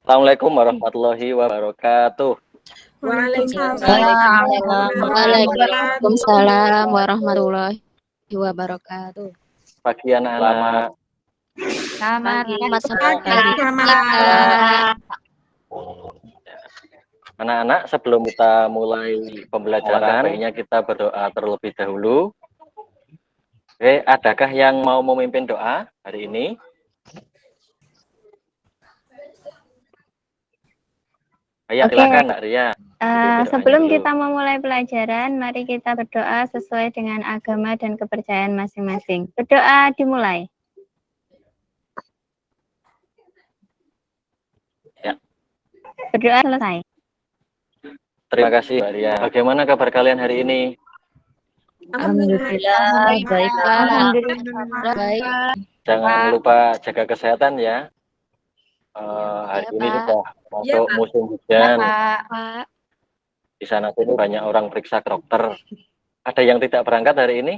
Assalamualaikum warahmatullahi wabarakatuh. Waalaikumsalam warahmatullahi wabarakatuh. Pagi anak-anak. Selamat pagi. Anak-anak, sebelum kita mulai pembelajaran, baiknya kita berdoa terlebih dahulu. Oke, adakah yang mau memimpin doa hari ini? Ayo, silakan Mbak Ria. Sebelum kita memulai pelajaran, mari kita berdoa sesuai dengan agama dan kepercayaan masing-masing. Berdoa dimulai. Ya. Berdoa selesai. Terima kasih Mbak Ria. Bagaimana kabar kalian hari ini? Alhamdulillah baik Pak. Alhamdulillah Baik. Jangan lupa jaga kesehatan ya. Hari ini sudah masuk musim hujan. Pak. Di sana sini banyak orang periksa ke dokter. Ada yang tidak berangkat hari ini?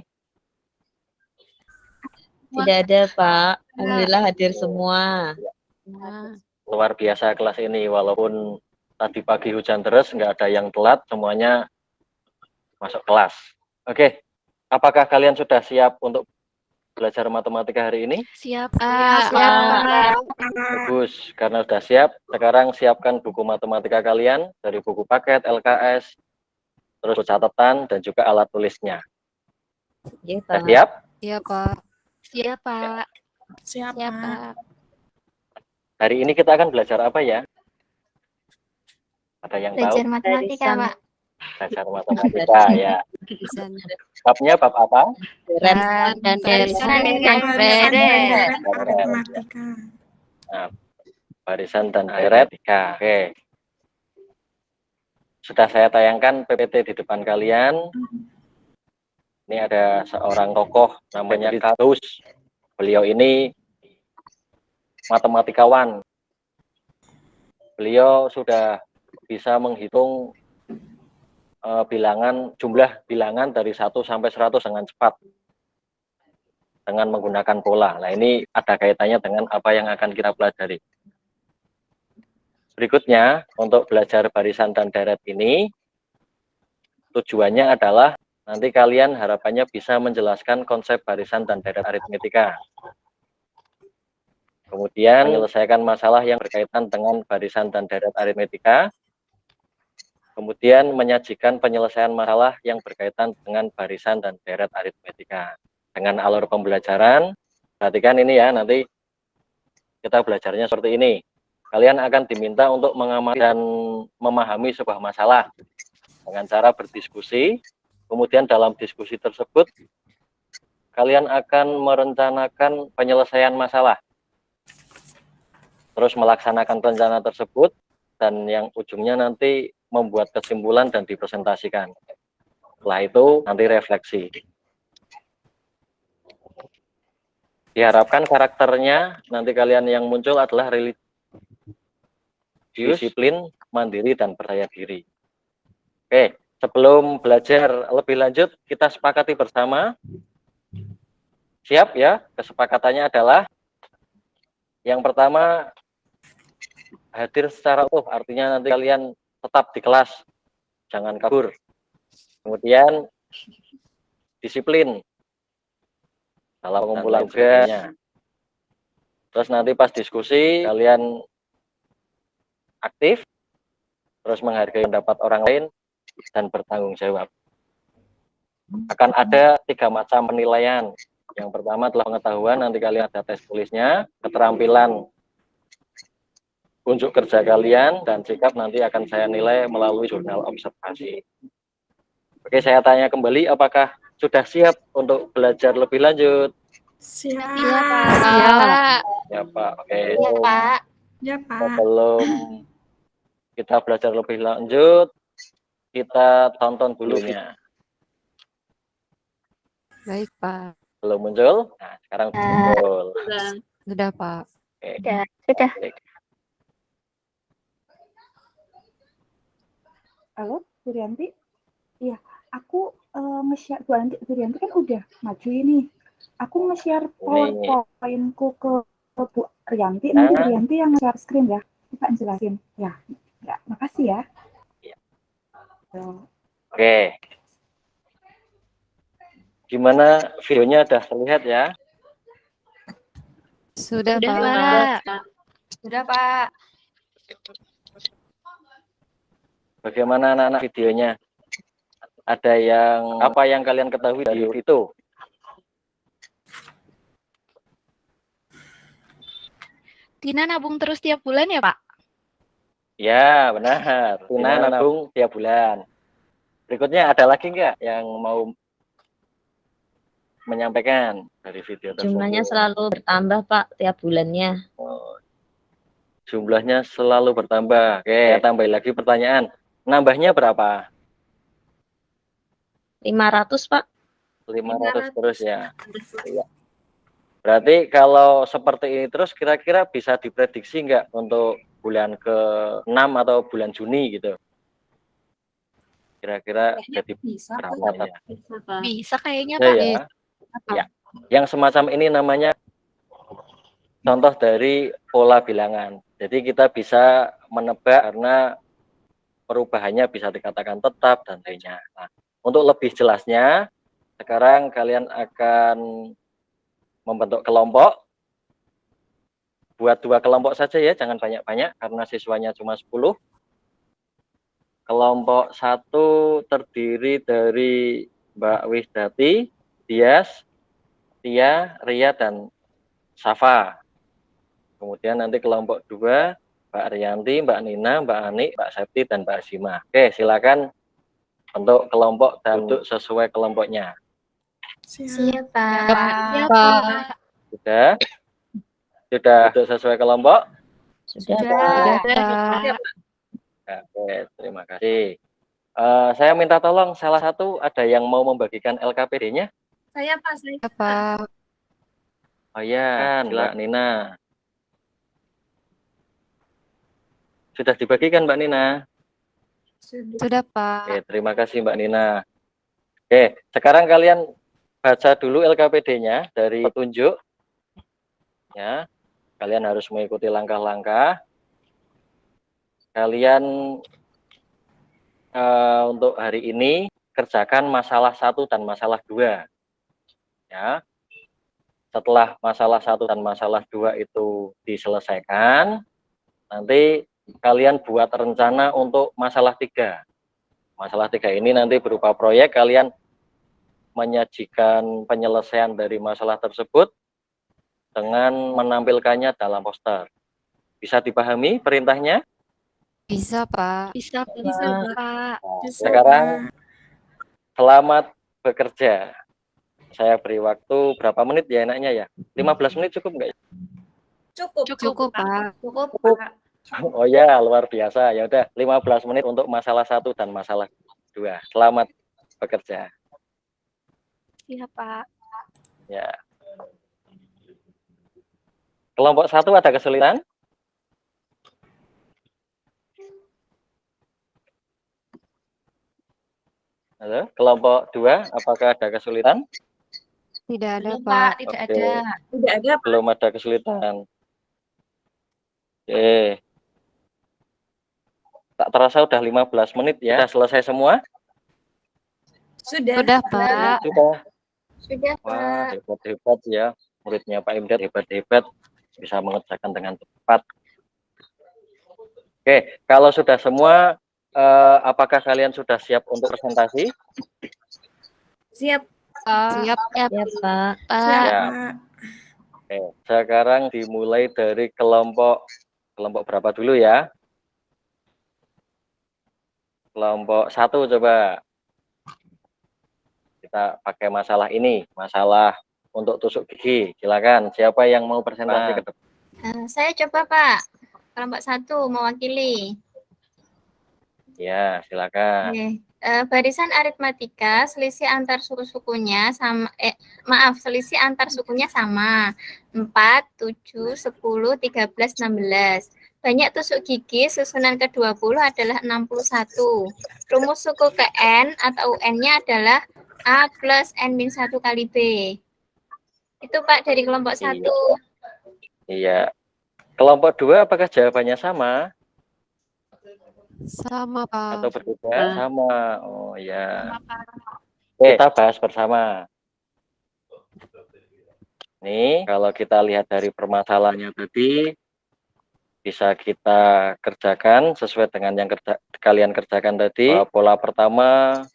Tidak ada, Pak. Alhamdulillah hadir semua. Luar biasa kelas ini, walaupun tadi pagi hujan terus, nggak ada yang telat, semuanya masuk kelas. Oke, apakah kalian sudah siap untuk belajar matematika hari ini? Siap. Bagus, karena sudah siap, sekarang siapkan buku matematika kalian dari buku paket, LKS, terus catatan, dan juga alat tulisnya. Ya, Sudah Pak. siap? Iya Pak. Siap Pak. Siap, Pak. Hari ini kita akan belajar apa ya? Ada yang tahu? Belajar matematika, Pak. Belajar matematika ya. Babnya bab apa? Dan barisan Nah, barisan dan deret. Oke. Sudah saya tayangkan PPT di depan kalian. Ini ada seorang tokoh namanya Katus. Beliau ini matematikawan. Beliau sudah bisa menghitung jumlah bilangan dari 1 sampai 100 dengan cepat dengan menggunakan pola. Nah, ini ada kaitannya dengan apa yang akan kita pelajari. Berikutnya, untuk belajar barisan dan deret ini, tujuannya adalah nanti kalian harapannya bisa menjelaskan konsep barisan dan deret aritmetika. Kemudian menyelesaikan masalah yang berkaitan dengan barisan dan deret aritmetika. Kemudian menyajikan penyelesaian masalah yang berkaitan dengan barisan dan deret aritmetika. Dengan alur pembelajaran, perhatikan ini ya, nanti kita belajarnya seperti ini. Kalian akan diminta untuk mengamati dan memahami sebuah masalah dengan cara berdiskusi. Kemudian dalam diskusi tersebut, kalian akan merencanakan penyelesaian masalah. Terus melaksanakan rencana tersebut, dan yang ujungnya nanti membuat kesimpulan dan dipresentasikan. Setelah itu nanti refleksi. Diharapkan karakternya nanti kalian yang muncul adalah religius, disiplin, mandiri, dan percaya diri. Oke, sebelum belajar lebih lanjut, kita sepakati bersama. Siap ya? Kesepakatannya adalah yang pertama, hadir secara utuh, artinya nanti kalian tetap di kelas, jangan kabur. Kemudian disiplin dalam pengumpulan tugasnya. Terus nanti pas diskusi kalian aktif, terus menghargai pendapat orang lain dan bertanggung jawab. Akan ada 3 macam penilaian. Yang pertama adalah pengetahuan, nanti kalian ada tes tulisnya, keterampilan unjuk kerja kalian, dan sikap nanti akan saya nilai melalui jurnal observasi. Oke, saya tanya kembali, apakah sudah siap untuk belajar lebih lanjut? Siap. Ya Pak. Oke. Iya Pak. Ya, Pak. Sebelum kita belajar lebih lanjut, kita tonton dulunya. Baik Pak. Belum muncul? Nah, sekarang muncul. Sudah Pak. Oke. Sudah. Halo, Bu Rianti? Iya, aku nge-share, Bu Rianti kan udah maju ini. Aku nge-share PowerPoint-ku ke Bu Rianti, nanti Bu Rianti yang nge-share screen ya. Coba yang jelasin. Ya, makasih ya. Iya. So, Oke. Gimana videonya udah terlihat ya? Sudah, Sudah, Pak. Pak. Sudah, Pak. Bagaimana anak-anak videonya? Ada apa yang kalian ketahui dari itu? Tina nabung terus tiap bulan ya, Pak? Ya, benar. Tina nabung tiap bulan. Berikutnya ada lagi nggak yang mau menyampaikan dari video tersebut? Jumlahnya selalu bertambah, Pak, tiap bulannya. Oh, jumlahnya selalu bertambah. Oke, saya tambah lagi pertanyaan. Nambahnya berapa? 500, Pak. 500 terus ya. Iya. Berarti kalau seperti ini terus kira-kira bisa diprediksi nggak untuk bulan ke-6 atau bulan Juni gitu? Kira-kira jadi berapa ya? Bisa kayaknya, Bisa Pak. ya? Ya. Yang semacam ini namanya contoh dari pola bilangan. Jadi kita bisa menebak karena perubahannya bisa dikatakan tetap dan lainnya. Nah, untuk lebih jelasnya, sekarang kalian akan membentuk kelompok. Buat 2 kelompok saja ya, jangan banyak-banyak karena siswanya cuma 10. Kelompok 1 terdiri dari Mbak Wisdati, Dias, Tia, Ria, dan Safa. Kemudian nanti kelompok 2, Mbak Rianti, Mbak Nina, Mbak Ani, Mbak Septi, dan Mbak Azima. Oke, silakan bentuk kelompok dan duduk sesuai kelompoknya. Siap, Pak. Pak. Sudah? Sudah duduk sesuai kelompok? Sudah, Sudah, Pak. Pak. Oke, terima kasih. Saya minta tolong salah satu ada yang mau membagikan LKPD-nya? Saya, Pak. Saya, Pak. Oh ya, Mbak Nina. Sudah dibagikan Mbak Nina? Sudah, Pak. Oke, terima kasih Mbak Nina. Oke, sekarang kalian baca dulu LKPD-nya dari petunjuk. Ya, kalian harus mengikuti langkah-langkah. Kalian untuk hari ini kerjakan masalah 1 dan masalah 2. Ya. Setelah masalah 1 dan masalah 2 itu diselesaikan, nanti kalian buat rencana untuk masalah 3. Masalah 3 ini nanti berupa proyek, kalian menyajikan penyelesaian dari masalah tersebut dengan menampilkannya dalam poster. Bisa dipahami perintahnya? Bisa, Pak. Bisa, Pak. Sekarang selamat bekerja. Saya beri waktu berapa menit ya enaknya ya? 15 menit cukup nggak? Cukup, Pak. Cukup, Pak. Oh ya, luar biasa. Ya udah, 15 menit untuk masalah 1 dan masalah 2. Selamat bekerja. Iya, Pak. Ya. Kelompok 1 ada kesulitan? Halo, kelompok 2 apakah ada kesulitan? Tidak ada, Pak. Tidak ada. Tidak ada, Pak. Belum ada kesulitan. Oke. Tak terasa udah 15 menit ya. Sudah selesai semua? Sudah, Pak. Sudah, Wah, Pak. hebat-hebat ya. Muridnya Pak Imdad hebat-hebat. Bisa mengerjakan dengan cepat. Oke, kalau sudah semua, apakah kalian sudah siap untuk presentasi? Siap, Pak. Siap, Pak. Siap. Oke, sekarang dimulai dari kelompok berapa dulu ya? Kelompok 1 coba. Kita pakai masalah ini, masalah untuk tusuk gigi. Silakan, siapa yang mau presentasi ke depan? Saya coba, Pak. Kelompok 1 mewakili. Ya, silakan. Oke. Barisan aritmatika selisih antar suku-sukunya sama selisih antar sukunya sama 4, 7, 10, 13, 16. Banyak tusuk gigi susunan ke-20 adalah 61. Rumus suku ke N atau UN-nya adalah A plus N-1 kali B. Itu Pak dari kelompok 1. Iya. Kelompok 2 apakah jawabannya sama? Sama, Pak. atau berbeda? Sama. Sama. Oh ya. Sama, Pak. Oke, kita bahas bersama. Nih, kalau kita lihat dari permasalahannya tadi, bisa kita kerjakan sesuai dengan yang kalian kerjakan tadi. Pola pertama,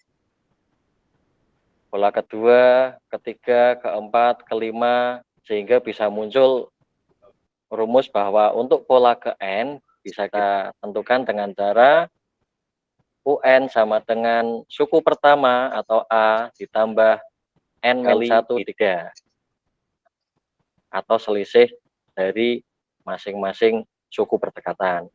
pola kedua, ketiga, keempat, kelima, sehingga bisa muncul rumus bahwa untuk pola ke N bisa kita tentukan dengan cara UN sama dengan suku pertama atau A ditambah N kali 1/3 atau selisih dari masing-masing suku berdekatan.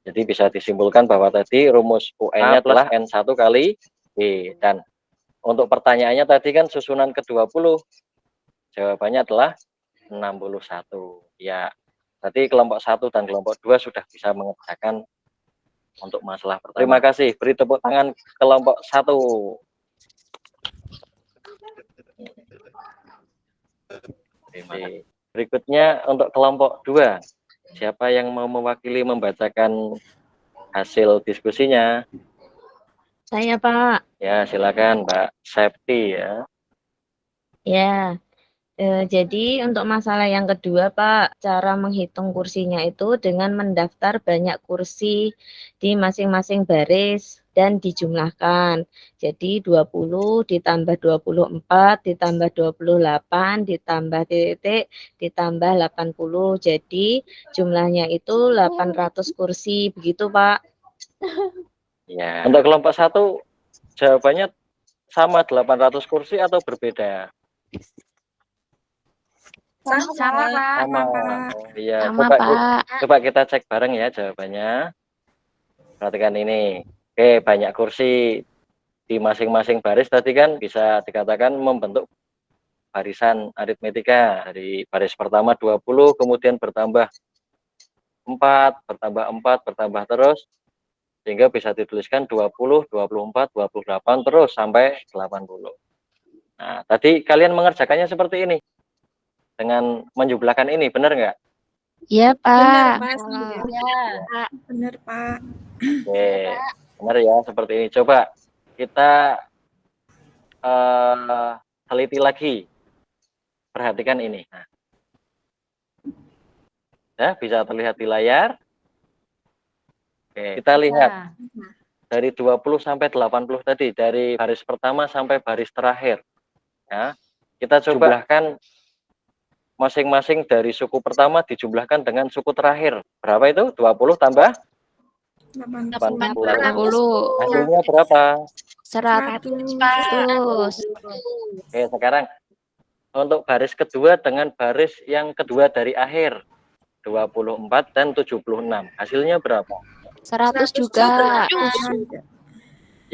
Jadi bisa disimpulkan bahwa tadi rumus UN-nya adalah N1 kali B. Dan untuk pertanyaannya tadi kan susunan ke-20. Jawabannya adalah 61. Ya, tadi kelompok 1 dan kelompok 2 sudah bisa mengerjakan untuk masalah pertama. Terima kasih. Beri tepuk tangan kelompok 1. Berikutnya untuk kelompok 2. Siapa yang mau mewakili membacakan hasil diskusinya? Saya, Pak. Ya, silakan Mbak Septi ya. Ya. Jadi untuk masalah yang kedua, Pak, cara menghitung kursinya itu dengan mendaftar banyak kursi di masing-masing baris dan dijumlahkan. Jadi 20 ditambah 24 ditambah 28 ditambah titik ditambah 80. Jadi jumlahnya itu 800 kursi, begitu, Pak. Ya, untuk kelompok 1 jawabannya sama 800 kursi atau berbeda? Sama, Pak. Sama. Oh iya, Sama, Pak. coba kita cek bareng ya jawabannya. Perhatikan ini. Oke, banyak kursi di masing-masing baris tadi kan bisa dikatakan membentuk barisan aritmetika. Dari baris pertama 20, kemudian bertambah 4, bertambah terus, sehingga bisa dituliskan 20, 24, 28, terus sampai 80. Nah, tadi kalian mengerjakannya seperti ini. Dengan menjumlahkan ini, benar nggak? Iya, Pak. Ya. Bener, Pak. Oke, benar ya, seperti ini. Coba kita teliti lagi. Perhatikan ini. Nah, ya, bisa terlihat di layar. Oke, kita lihat dari 20 sampai 80 tadi, dari baris pertama sampai baris terakhir. Ya, kita coba jumlahkan masing-masing dari suku pertama dijumlahkan dengan suku terakhir. Berapa itu? 20 tambah 80. Hasilnya berapa? 100, Pak. Oke, sekarang untuk baris kedua dengan baris yang kedua dari akhir. 24 dan 76. Hasilnya berapa? 100 juga.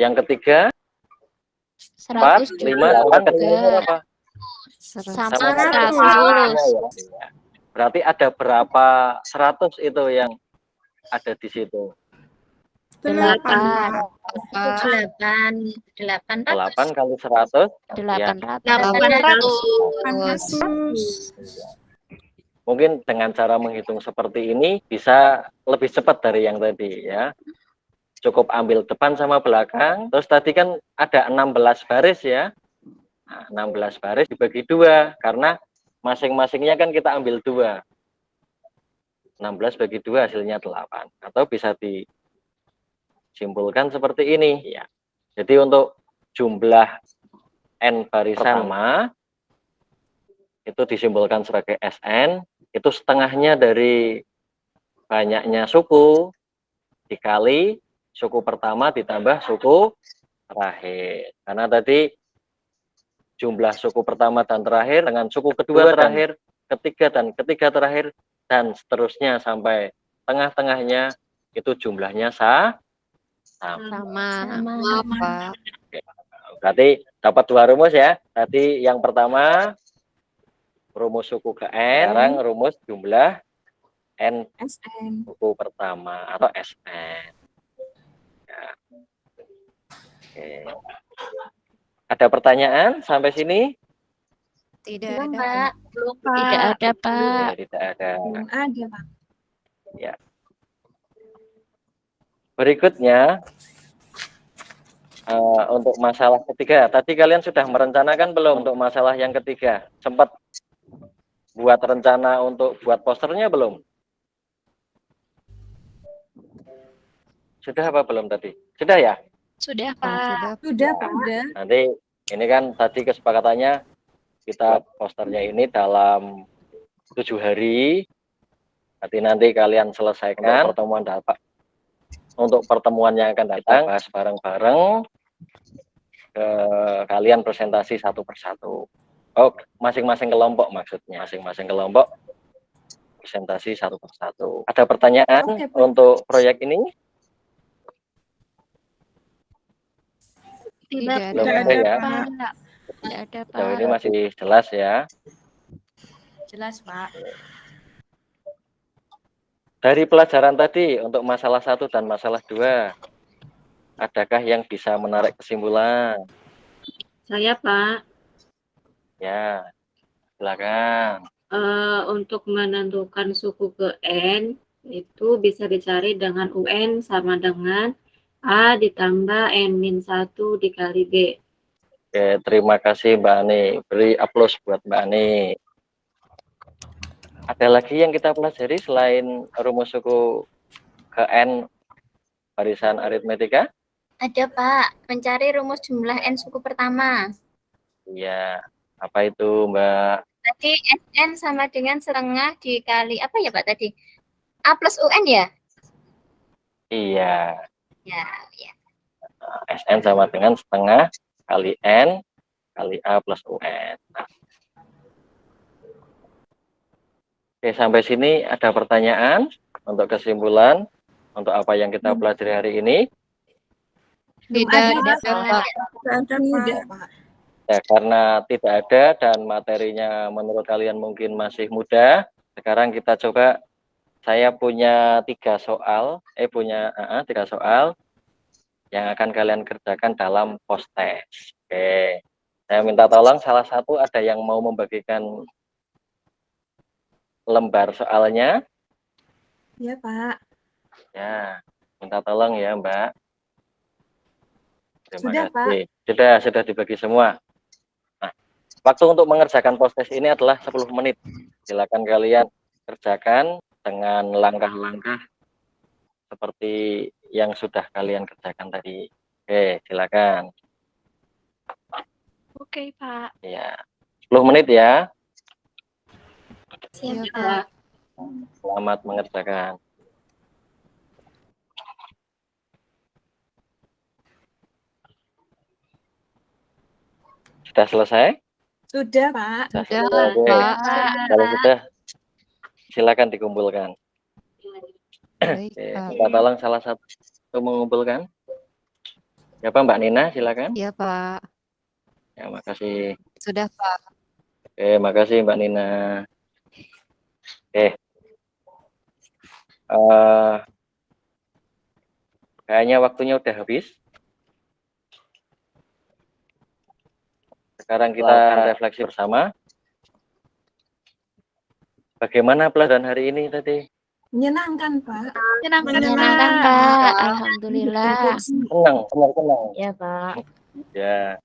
Yang ketiga 4, 100 5, juga. berapa? Sama 100. 100. Berarti ada berapa 100 itu yang ada di situ? 8. 8 kali 100. 800. Mungkin dengan cara menghitung seperti ini bisa lebih cepat dari yang tadi ya. Cukup ambil depan sama belakang. Terus tadi kan ada 16 baris ya. Nah, 16 baris dibagi 2 karena masing-masingnya kan kita ambil 2. 16 bagi 2 hasilnya 8. Atau bisa disimpulkan seperti ini ya. Jadi untuk jumlah N barisan pertama itu disimbolkan sebagai SN, itu setengahnya dari banyaknya suku dikali suku pertama ditambah suku terakhir. Karena tadi jumlah suku pertama dan terakhir dengan suku kedua terakhir, ketiga dan ketiga terakhir, dan seterusnya sampai tengah-tengahnya itu jumlahnya sama. Pak. Berarti dapat 2 rumus ya. Tadi yang pertama rumus suku ke N, sekarang rumus jumlah N suku pertama atau SN. Ya. Oke. Ada pertanyaan sampai sini? Tidak Belum, ada, Pak. Tidak ada, Pak. Ya, tidak ada. Belum ada, Pak. Ya. Berikutnya untuk masalah ketiga. Tadi kalian sudah merencanakan belum untuk masalah yang ketiga? Sempat buat rencana untuk buat posternya belum? Sudah apa belum tadi? Sudah ya? Sudah, Pak, Pak. sudah. Nanti ini kan tadi kesepakatannya kita posternya ini dalam 7 hari. Nanti kalian selesaikan pertemuan dapat. Untuk pertemuan yang akan datang, bahas bareng-bareng. Kalian presentasi satu persatu. Oh, masing-masing kelompok maksudnya. Masing-masing kelompok presentasi satu persatu. Ada pertanyaan untuk proyek ini? Tidak Belum ada, ada ya? Pak. Tidak ada, Sejauh Pak. ini masih jelas ya. Jelas, Pak. Dari pelajaran tadi untuk masalah 1 dan masalah 2, adakah yang bisa menarik kesimpulan? Saya, Pak, Ya, silakan. untuk menentukan suku ke N itu bisa dicari dengan UN sama dengan A ditambah N-1 dikali B. Oke, terima kasih Mbak Ani. Beri aplaus buat Mbak Ani. Ada lagi yang kita pelajari selain rumus suku ke N barisan aritmetika? Ada, Pak. Mencari rumus jumlah N suku pertama. Iya. Apa itu, Mbak? Tadi SN sama dengan setengah dikali, apa ya, Pak, tadi? A plus UN ya? Iya. Ya. SN sama dengan setengah kali N kali A plus UN. Oke, sampai sini ada pertanyaan untuk kesimpulan untuk apa yang kita pelajari hari ini? Tidak ada, Pak. Tidak, Pak. Ya, karena tidak ada dan materinya menurut kalian mungkin masih mudah. Sekarang kita coba, saya punya 3 soal, tiga soal yang akan kalian kerjakan dalam post test. Oke, saya minta tolong salah satu ada yang mau membagikan lembar soalnya? Ya, Pak. Ya, minta tolong ya, Mbak. Terima Sudah, kasih. Sudah dibagi semua. Nah, waktu untuk mengerjakan post test ini adalah 10 menit. Silakan kalian kerjakan dengan langkah-langkah seperti yang sudah kalian kerjakan tadi. Oke, silakan. Oke, Pak. Ya, 10 menit ya. Siap, Ya, Pak. Selamat mengerjakan. Sudah selesai? Sudah, Pak. Sudah, Oke. Pak. Kalau sudah, silakan dikumpulkan. Baik, Oke, Pak. minta tolong salah satu mengumpulkan. Ya, Pak, Mbak Nina, silakan. Ya, Pak. Ya, makasih. Sudah, Pak. Oke, makasih Mbak Nina. Oke. Kayaknya waktunya udah habis. Sekarang kita akan refleksi bersama. Bagaimana pelajaran hari ini tadi? Menyenangkan, Pak. Menyenangkan, Pak. Alhamdulillah. Senang. Ya, Pak. Ya,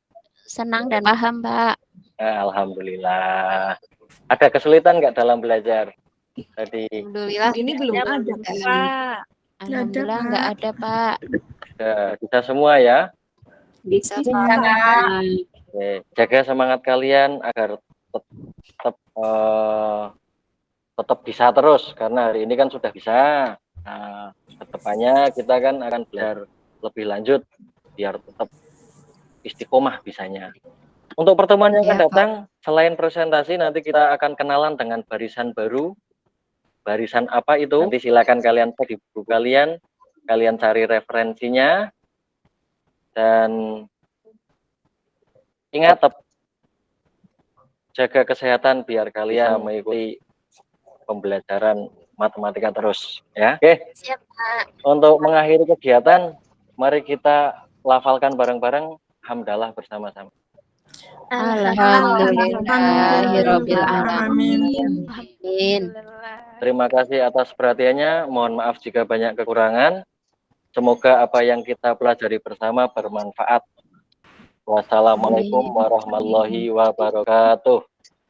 Senang dan paham, Pak. alhamdulillah. Ada kesulitan nggak dalam belajar tadi? Alhamdulillah ini belum ada, Pak. Alhamdulillah nggak ada, Pak. Bisa semua ya. Bisa, Bisa, Pak. Pak. Oke, jaga semangat kalian agar tetap bisa terus, karena hari ini kan sudah bisa. Nah, kedepannya kita kan akan belajar lebih lanjut biar tetap istiqomah bisanya. Untuk pertemuan yang akan datang, selain presentasi, nanti kita akan kenalan dengan barisan baru. Barisan apa itu? Nanti silakan kalian cek di buku kalian cari referensinya, dan ingat tetap jaga kesehatan biar kalian mengikuti pembelajaran matematika terus, ya. Oke. Siap, Pak. Untuk mengakhiri kegiatan, mari kita lafalkan bareng-bareng hamdalah bersama-sama. Alhamdulillahirabbil alamin. Terima kasih atas perhatiannya. Mohon maaf jika banyak kekurangan. Semoga apa yang kita pelajari bersama bermanfaat. Wassalamualaikum warahmatullahi wabarakatuh.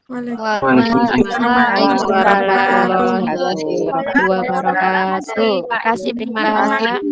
Waalaikumsalam warahmatullahi wabarakatuh. Terima kasih, Pak.